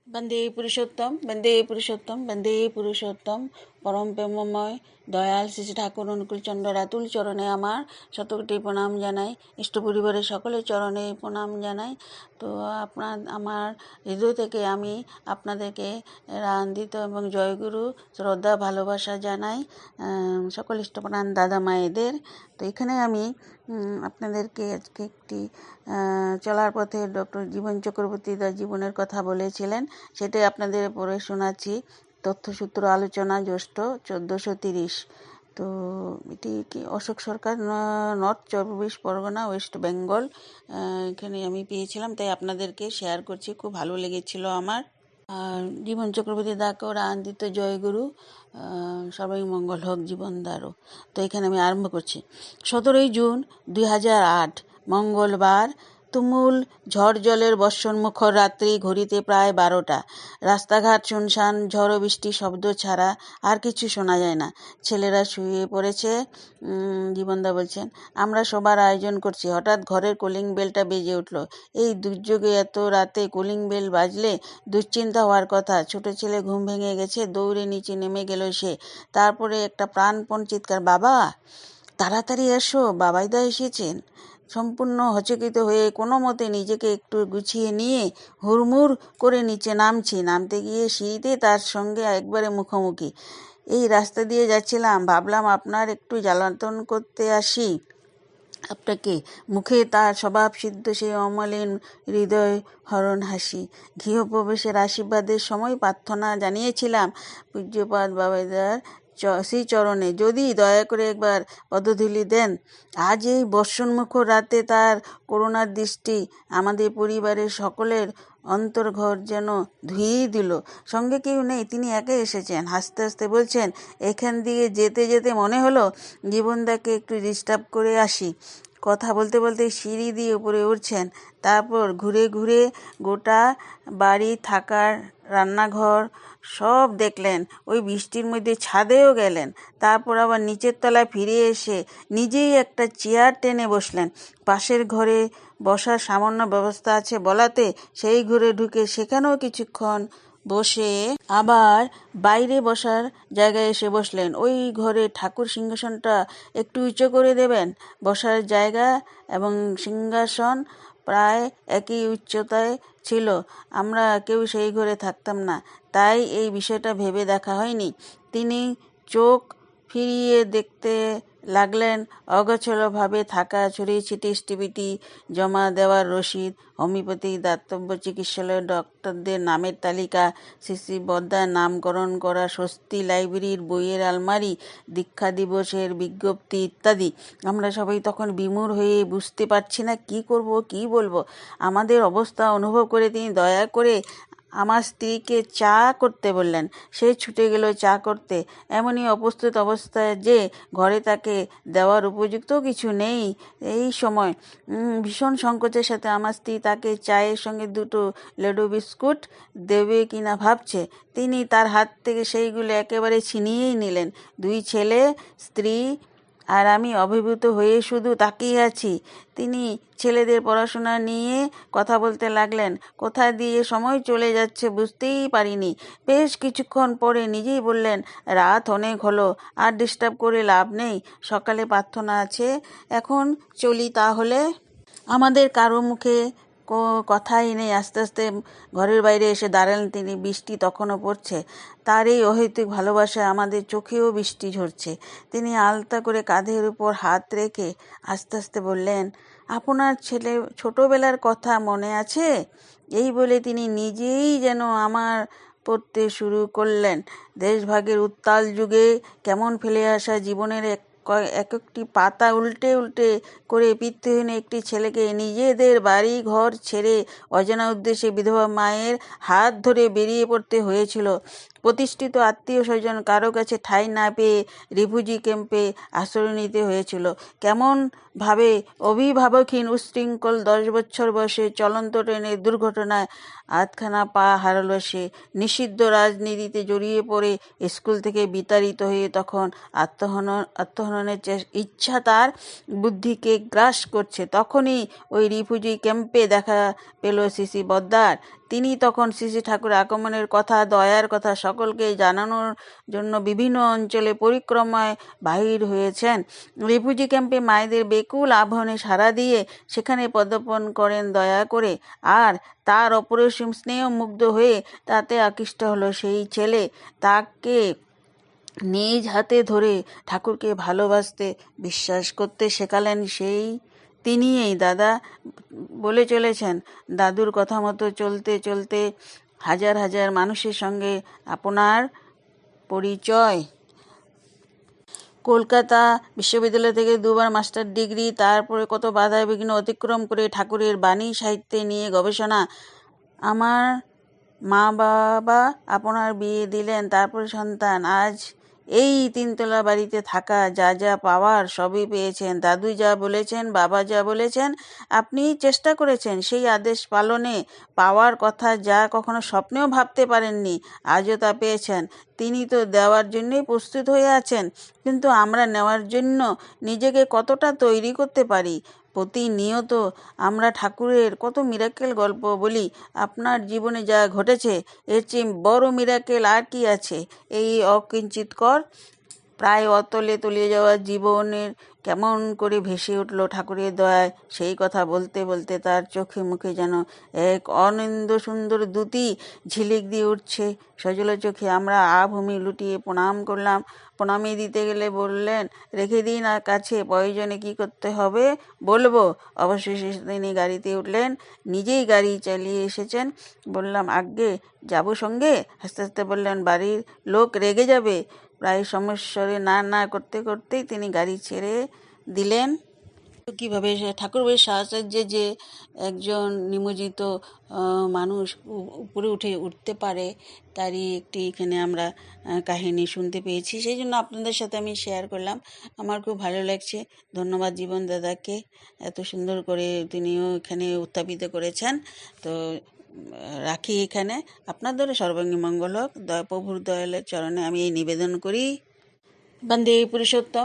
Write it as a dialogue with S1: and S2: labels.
S1: বন্দে পুরুষোত্তম, বন্দে পুরুষোত্তম, বন্দে পুরুষোত্তম। পরম প্রেমময় দয়াল শ্রী ঠাকুর অনুকূলচন্দ্র রাতুল চরণে আমার শতকোটি প্রণাম জানাই। ইষ্ট পরিবারের সকলের চরণে প্রণাম জানাই। তো আমার হৃদয় থেকে আমি আপনাদেরকে আনন্দিত এবং জয়গুরু শ্রদ্ধা ভালোবাসা জানাই সকল ইষ্টপ্রাণ দাদা মায়েদের। তো এখানে আমি আপনাদেরকে আজকে একটি চলার পথে ডক্টর জীবন চক্রবর্তী তার জীবনের কথা বলেছিলেন, সেটাই আপনাদের পড়ে শোনাচ্ছি। তথ্যসূত্র আলোচনা জ্যৈষ্ঠ 1430। তো এটি কি অশোক সরকার, নর্থ 24 পরগনা, ওয়েস্ট বেঙ্গল, এখানে আমি পেয়েছিলাম, তাই আপনাদেরকে শেয়ার করছি। খুব ভালো লেগেছিল আমার। আর জীবন চক্রবর্তী দাকে ওরা আনন্দিত জয়গুরু, সবাই মঙ্গল হোক জীবনদারও। তো এখানে আমি আরম্ভ করছি। 17 জুন 2008 মঙ্গলবার। তুমুল ঝড় জলের বর্ষণমুখর রাত্রি, ঘড়িতে প্রায় 12টা। রাস্তাঘাট শুনশান, ঝড়ো বৃষ্টি শব্দ ছাড়া আর কিছু শোনা যায় না। ছেলেরা শুয়ে পড়েছে। জীবনদা বলছেন, আমরা সবার আয়োজন করছি। হঠাৎ ঘরের কলিং বেলটা বেজে উঠল। এই দুর্যোগে এত রাতে কলিং বেল বাজলে দুশ্চিন্তা হওয়ার কথা। ছোট ছেলে ঘুম ভেঙে গেছে, দৌড়ে নিচে নেমে গেল সে। তারপরে একটা প্রাণপণ চিৎকার, বাবা তাড়াতাড়ি এসো, বাবাইদা এসেছেন। সম্পূর্ণ হচকিত হয়ে কোনো মতে নিজেকে একটু গুছিয়ে নিয়ে হুড়মুড় করে নিচে নামছি। নামতে গিয়ে সিঁড়িতে তার সঙ্গে একবারে মুখোমুখি। এই রাস্তা দিয়ে যাচ্ছিলাম, ভাবলাম আপনার একটু জ্বালাতন করতে আসি আপনাকে। মুখে তার স্বভাবসিদ্ধ সেই অমলিন হৃদয় হরণ হাসি। গৃহপ্রবেশের আশীর্বাদের সময় প্রার্থনা জানিয়েছিলাম পূজ্যপাদ বাবাইদার শ্রীচরণে, যদি দয়া করে একবার পদধূলি দেন। আজ এই বর্ষণমুখর রাতে তার করুণার দৃষ্টি আমাদের পরিবারের সকলের অন্তর্ঘর যেন ধুয়েই দিল। সঙ্গে কেউ নেই, তিনি একাই এসেছেন। হাসতে হাসতে বলছেন, এখান দিয়ে যেতে যেতে মনে হলো জীবনদাকে একটু ডিস্টার্ব করে আসি। কথা বলতে বলতে সিঁড়ি দিয়ে উপরে উঠছেন। তারপর ঘুরে ঘুরে গোটা বাড়ি, থাকার রান্নাঘর সব দেখলেন। ওই বৃষ্টির মধ্যে ছাদেও গেলেন। তারপর আবার নিচের তলায় ফিরে এসে নিজেই একটা চেয়ার টেনে বসলেন। পাশের ঘরে বসার সামান্য ব্যবস্থা আছে বলাতে সেই ঘরে ঢুকে সেখানেও কিছুক্ষণ বসে আবার বাইরে বসার জায়গায় এসে বসলেন। ওই ঘরে ঠাকুর সিংহাসনটা একটু উঁচু করে দেবেন। বসার জায়গা এবং সিংহাসন প্রায় একই উচ্চতায় ছিল। আমরা কেউ সেই ঘরে থাকতাম না, তাই এই বিষয়টা ভেবে দেখা হয়নি। তিনি চোখ ফিরিয়ে দেখতে লাগলেন অগোছালোভাবে থাকা ছড়িয়ে ছিটিয়ে টিভিটি, জমা দেওয়ার রসিদ, হোমিওপ্যাথিক দাতব্য চিকিৎসালয়ের ডক্টরদের নামের তালিকা, শ্রী বদ্দার নামকরণ করা স্বস্তি লাইব্রেরির বইয়ের আলমারি, দীক্ষা দিবসের বিজ্ঞপ্তি ইত্যাদি। আমরা সবাই তখন বিমূঢ় হয়ে বুঝতে পারছি না কি করব, কি বলবো। আমাদের অবস্থা অনুভব করে তিনি দয়া করে আমার স্ত্রীকে চা করতে বললেন। সে ছুটে গেল চা করতে। এমনই অপ্রস্তুত অবস্থায় যে ঘরে তাকে দেওয়ার উপযুক্ত কিছু নেই। এই সময় ভীষণ সংকোচের সাথে আমার স্ত্রী তাকে চায়ের সঙ্গে দুটো লেডো বিস্কুট দেবে কিনা ভাবছে। তিনি তার হাত থেকে সেইগুলো একেবারে ছিনিয়েই নিলেন। দুই ছেলে, স্ত্রী আর আমি অভিভূত হয়ে শুধু তাকিয়ে আছি। তিনি ছেলেদের পড়াশোনা নিয়ে কথা বলতে লাগলেন। কোথা দিয়ে সময় চলে যাচ্ছে বুঝতেই পারিনি। বেশ কিছুক্ষণ পরে নিজেই বললেন, রাত অনেক হলো, আর ডিস্টার্ব করে লাভ নেই, সকালে প্রার্থনা আছে, এখন চলি তাহলে। আমাদের কারো মুখে কথাই নেই। আস্তে আস্তে ঘরের বাইরে এসে দাঁড়ালেন তিনি। বৃষ্টি তখনও পড়ছে। তার এই অহৈতুক ভালোবাসায় আমাদের চোখেও বৃষ্টি ঝরছে। তিনি আলতা করে কাঁধের উপর হাত রেখে আস্তে আস্তে বললেন, আপনার ছেলে ছোটবেলার কথা মনে আছে? এই বলে তিনি নিজেই যেন আমার পড়তে শুরু করলেন। দেশভাগের উত্তাল যুগে কেমন ফেলে আসা জীবনের এক একটি পাতা উল্টে উল্টে করে পিতৃহীন একটি ছেলেকে নিজেদের বাড়ি ঘর ছেড়ে অজানা উদ্দেশ্যে বিধবা মায়ের হাত ধরে বেরিয়ে পড়তে হয়েছিল। প্রতিষ্ঠিত আত্মীয় স্বজন কারো কাছে ঠাঁই না পেয়ে রিফিউজি ক্যাম্পে আশ্রয় নিতে হয়েছিল। কেমনভাবে অভিভাবকহীন উচ্ছৃঙ্খল 10 বছর বয়সে চলন্ত ট্রেনের দুর্ঘটনায় আধখানা পা হারালো সে। নিষিদ্ধ রাজনীতিতে জড়িয়ে পড়ে স্কুল থেকে বিতাড়িত হয়ে তখন আত্মহননের ইচ্ছা তার বুদ্ধিকে গ্রাস করছে। তখনই ওই রিফিউজি ক্যাম্পে দেখা পেল শ্রী বদ্দার। তিনি তখন শ্রী শ্রী ঠাকুরের আগমনের কথা, দয়ার কথা সকলকে জানানোর জন্য বিভিন্ন অঞ্চলে পরিক্রমায় বাহির হয়েছেন। রিফিউজি ক্যাম্পে মায়েদের বেকুল আহ্বানে সাড়া দিয়ে সেখানে পদার্পণ করেন দয়া করে। আর তার অপরিসীম স্নেহ মুগ্ধ হয়ে তাতে আকৃষ্ট হলো সেই ছেলে। তাকে নিজ হাতে ধরে ঠাকুরকে ভালোবাসতে, বিশ্বাস করতে শেখালেন তিনি। এই দাদা বলে চলেছেন, দাদুর কথা মতো চলতে চলতে হাজার হাজার মানুষের সঙ্গে আপনার পরিচয়। কলকাতা বিশ্ববিদ্যালয় থেকে 2বার মাস্টার ডিগ্রি, তারপরে কত বাধা বিঘ্ন অতিক্রম করে ঠাকুরের বাণী সাহিত্যে নিয়ে গবেষণা। আমার মা বাবা আপনার বিয়ে দিলেন, তারপরে সন্তান। আজ এই 3তলা বাড়িতে থাকা, যা যা পাওয়ার সবই পেয়েছেন। দাদু যা বলেছেন, বাবা যা বলেছেন, আপনি চেষ্টা করেছেন সেই আদেশ পালনে। পাওয়ার কথা যা কখনো স্বপ্নেও ভাবতে পারেননি, আজও তা পেয়েছেন। তিনি তো দেওয়ার জন্যই প্রস্তুত হয়ে আছেন, কিন্তু আমরা নেওয়ার জন্য নিজেকে কতটা তৈরি করতে পারি। প্রতিনিয়ত আমরা ঠাকুরের কত মিরাকেল গল্প বলি। আপনার জীবনে যা ঘটেছে এর চেয়ে বড় মিরাকেল আর কি আছে? এই অকিঞ্চিতকর, প্রায় অতলে তলিয়ে যাওয়া জীবনের কেমন করে ভেসে উঠল ঠাকুরের দয়ায়। সেই কথা বলতে বলতে তার চোখে মুখে যেন এক অনিন্দ সুন্দর দ্যুতি ঝিলিক দিয়ে উঠছে সজল চোখে। আমরা ভূমি লুটিয়ে প্রণাম করলাম। প্রণামী দিতে গেলে বললেন, রেখে দিন আর কাছে, প্রয়োজনে কি করতে হবে বলবো। অবশেষে তিনি গাড়িতে উঠলেন, নিজেই গাড়ি চালিয়ে এসেছেন। বললাম, আজ্ঞে যাবো সঙ্গে? হাসতে হাসতে বললেন, বাড়ির লোক রেগে যাবে। প্রায় সমস্বরে না না করতে করতেই তিনি গাড়ি ছেড়ে দিলেন। কীভাবে ঠাকুরের সাহচর্যে যে একজন নিমজ্জিত মানুষ উপরে উঠতে পারে, তারই একটি এখানে আমরা কাহিনী শুনতে পেয়েছি। সেই জন্য আপনাদের সাথে আমি শেয়ার করলাম। আমার খুব ভালো লাগছে। ধন্যবাদ জীবন দাদাকে, এত সুন্দর করে তিনিও এখানে উত্থাপিত করেছেন। তো রাখি এখানে। আপনাদের সর্বাঙ্গী মঙ্গল হোক। প্রভুর দয়ালের চরণে আমি এই নিবেদন করি। বন্দে পুরুষোত্তম।